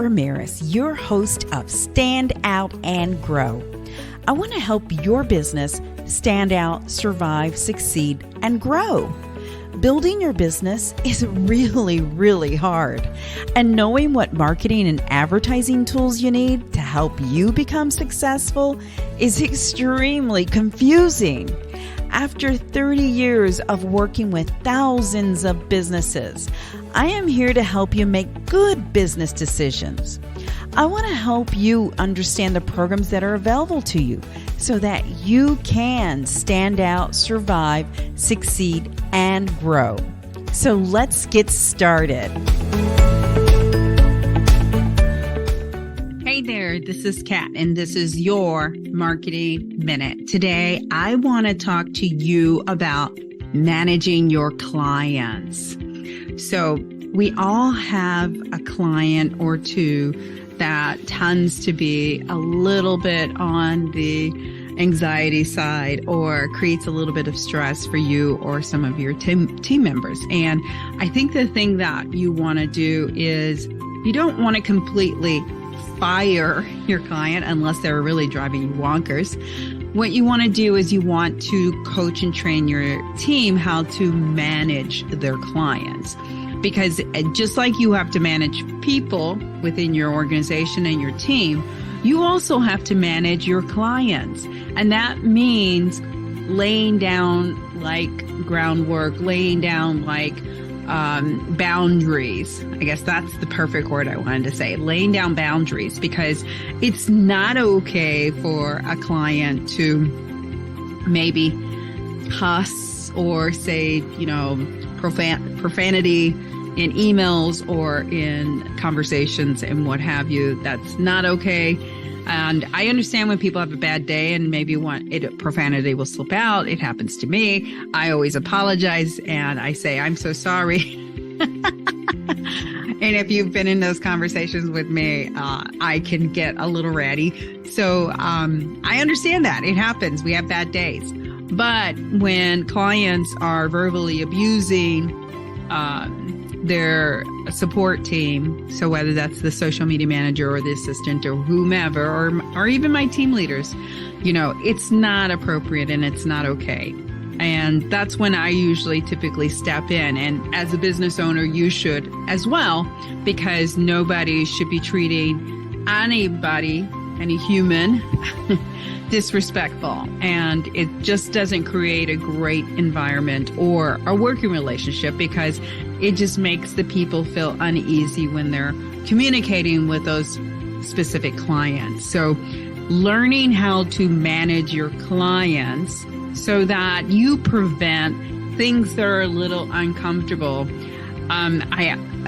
Ramirez, your host of Stand Out and Grow. I want to help your business stand out, survive, succeed, and grow. Building your business is really, really hard. And knowing what marketing and advertising tools you need to help you become successful is extremely confusing. After 30 years of working with thousands of businesses, I am here to help you make good business decisions. I want to help you understand the programs that are available to you so that you can stand out, survive, succeed, and grow. So let's get started. Hey there, this is Kat, and this is your Marketing Minute. Today, I want to talk to you about managing your clients. So we all have a client or two that tends to be a little bit on the anxiety side or creates a little bit of stress for you or some of your team members. And I think the thing that you want to do is you don't want to completely fire your client unless they're really driving you wonkers. What you want to do is you want to coach and train your team how to manage their clients. Because just like you have to manage people within your organization and your team, you also have to manage your clients. And that means laying down like groundwork, laying down like boundaries. I guess that's the perfect word I wanted to say, laying down boundaries, because it's not okay for a client to maybe cuss or say, profanity in emails or in conversations and what have you. That's not okay. And I understand when people have a bad day and maybe profanity will slip out. It happens to me. I always apologize and I say, I'm so sorry. And if you've been in those conversations with me, I can get a little ratty. So I understand that. It happens. We have bad days. But when clients are verbally abusing their support team, so whether that's the social media manager or the assistant or whomever, or even my team leaders, it's not appropriate and it's not okay. And that's when I usually typically step in. And as a business owner, you should as well, because nobody should be treating anybody, any human, disrespectful. And it just doesn't create a great environment or a working relationship, because it just makes the people feel uneasy when they're communicating with those specific clients. So learning how to manage your clients so that you prevent things that are a little uncomfortable.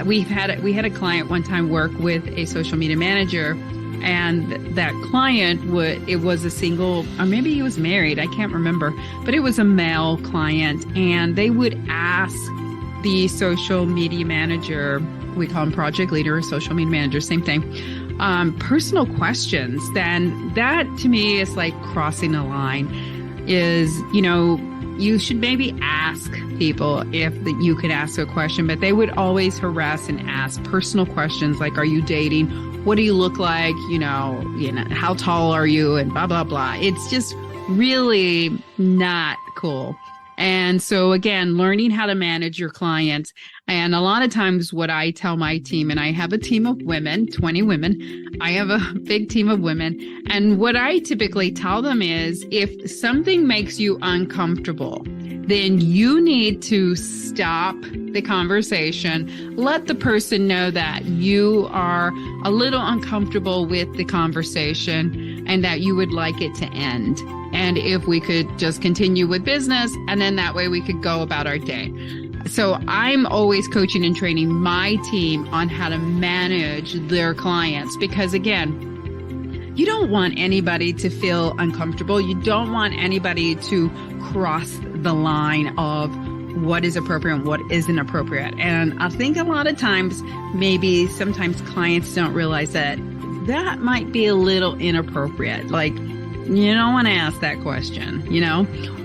We had a client one time work with a social media manager, and that client it was a single, or maybe he was married, I can't remember, but it was a male client, and they would ask the social media manager, we call him project leader or social media manager, same thing, personal questions. Then that to me is like crossing the line. You should maybe ask people if you could ask a question, but they would always harass and ask personal questions like, are you dating? What do you look like? How tall are you? And blah, blah, blah. It's just really not cool. And so again, learning how to manage your clients. And a lot of times what I tell my team, and I have a team of women, 20 women, I have a big team of women. And what I typically tell them is, if something makes you uncomfortable, then you need to stop the conversation. Let the person know that you are a little uncomfortable with the conversation and that you would like it to end. And if we could just continue with business, and then that way we could go about our day. So I'm always coaching and training my team on how to manage their clients, because again, you don't want anybody to feel uncomfortable. You don't want anybody to cross the line of what is appropriate and what isn't appropriate. And I think a lot of times, maybe sometimes clients don't realize that might be a little inappropriate. Like, you don't want to ask that question,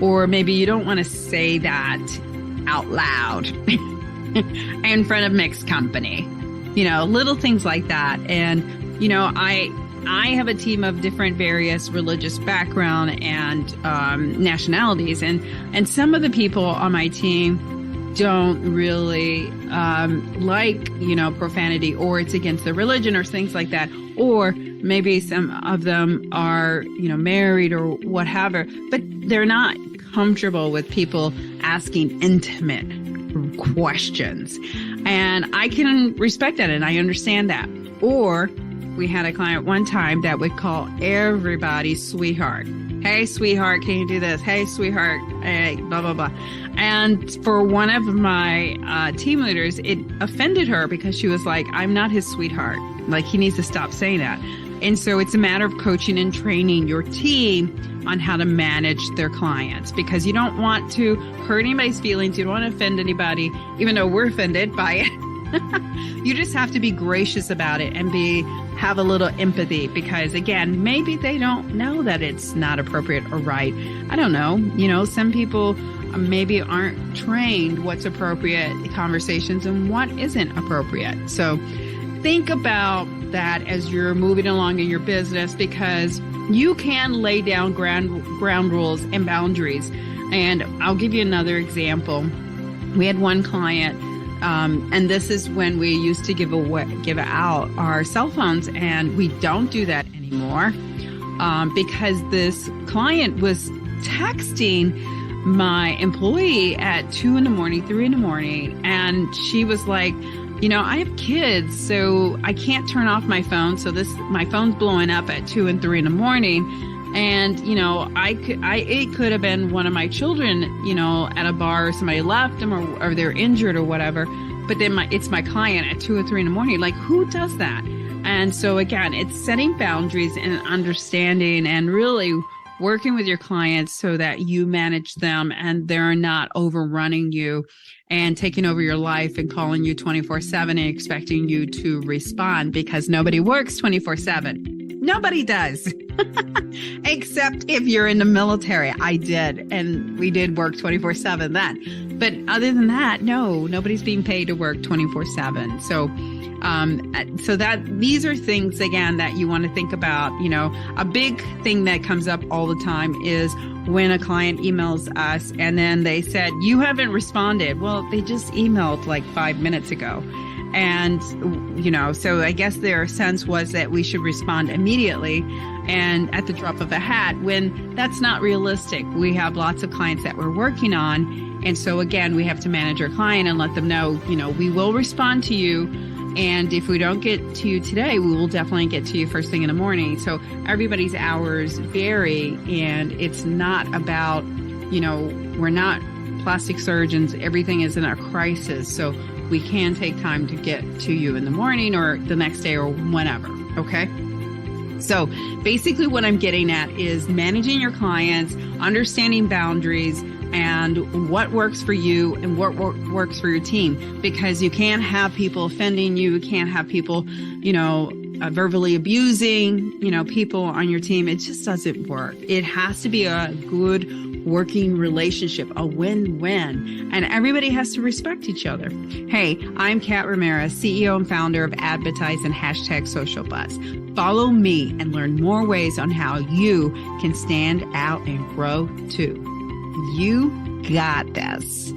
or maybe you don't want to say that out loud in front of mixed company. little things like that. And, I have a team of different various religious background and nationalities. And some of the people on my team don't really like, profanity, or it's against their religion or things like that. Or maybe some of them are, married or whatever, but they're not comfortable with people asking intimate questions. And I can respect that and I understand that. Or we had a client one time that would call everybody sweetheart. Hey, sweetheart, can you do this? Hey, sweetheart, hey, blah, blah, blah. And for one of my team leaders, it offended her because she was like, I'm not his sweetheart. Like, he needs to stop saying that. And so it's a matter of coaching and training your team on how to manage their clients, because you don't want to hurt anybody's feelings. You don't want to offend anybody, even though we're offended by it. You just have to be gracious about it and have a little empathy, because again, maybe they don't know that it's not appropriate or right. I don't know. Some people maybe aren't trained what's appropriate conversations and what isn't appropriate. So think about that as you're moving along in your business, because you can lay down ground rules and boundaries. And I'll give you another example. We had one client, and this is when we used to give out our cell phones, and we don't do that anymore because this client was texting my employee at 2 a.m, 3 a.m, and she was like, I have kids, so I can't turn off my phone. So my phone's blowing up at 2 and 3 a.m. And, it could have been one of my children, at a bar, or somebody left them or they're injured or whatever. But then it's my client at 2 or 3 a.m. Like, who does that? And so again, it's setting boundaries and understanding and really working with your clients so that you manage them and they're not overrunning you and taking over your life and calling you 24/7 and expecting you to respond, because nobody works 24/7. Nobody does. Except if you're in the military. I did. And we did work 24/7 then. But other than that, no, nobody's being paid to work 24/7. So that these are things, again, that you want to think about. A big thing that comes up all the time is when a client emails us and then they said, you haven't responded. Well, they just emailed like 5 minutes ago. And, so I guess their sense was that we should respond immediately and at the drop of a hat, when that's not realistic. We have lots of clients that we're working on. And so again, we have to manage our client and let them know, we will respond to you. And if we don't get to you today, we will definitely get to you first thing in the morning. So everybody's hours vary, and it's not about, we're not plastic surgeons. Everything is in a crisis. So we can take time to get to you in the morning or the next day or whenever. Okay. So basically what I'm getting at is managing your clients, understanding boundaries, and what works for you and what works for your team, because you can't have people offending you. You can't have people, verbally abusing, people on your team. It just doesn't work. It has to be a good working relationship, a win-win, and everybody has to respect each other. Hey, I'm Kat Ramirez, CEO and founder of adBidtise and #SocialBuzz. Follow me and learn more ways on how you can stand out and grow too. You got this.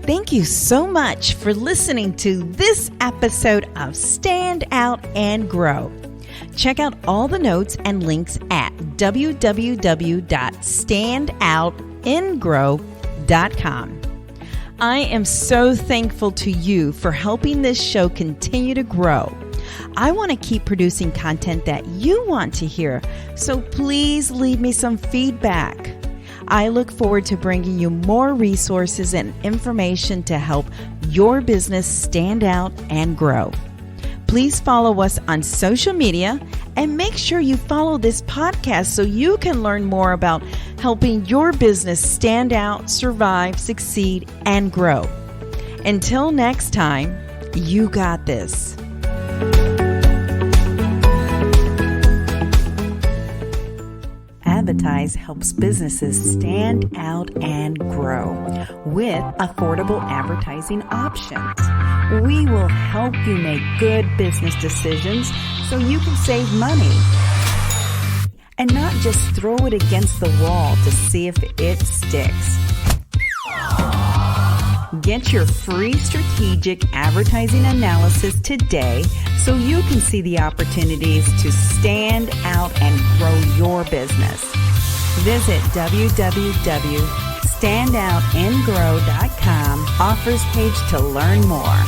Thank you so much for listening to this episode of Stand Out and Grow. Check out all the notes and links at www.standoutandgrow.com. I am so thankful to you for helping this show continue to grow. I want to keep producing content that you want to hear, so please leave me some feedback. I look forward to bringing you more resources and information to help your business stand out and grow. Please follow us on social media and make sure you follow this podcast so you can learn more about helping your business stand out, survive, succeed, and grow. Until next time, you got this. adBidtise helps businesses stand out and grow with affordable advertising options. We will help you make good business decisions so you can save money and not just throw it against the wall to see if it sticks. Get your free strategic advertising analysis today so you can see the opportunities to stand out and grow your business. Visit www.standoutandgrow.com offers page to learn more.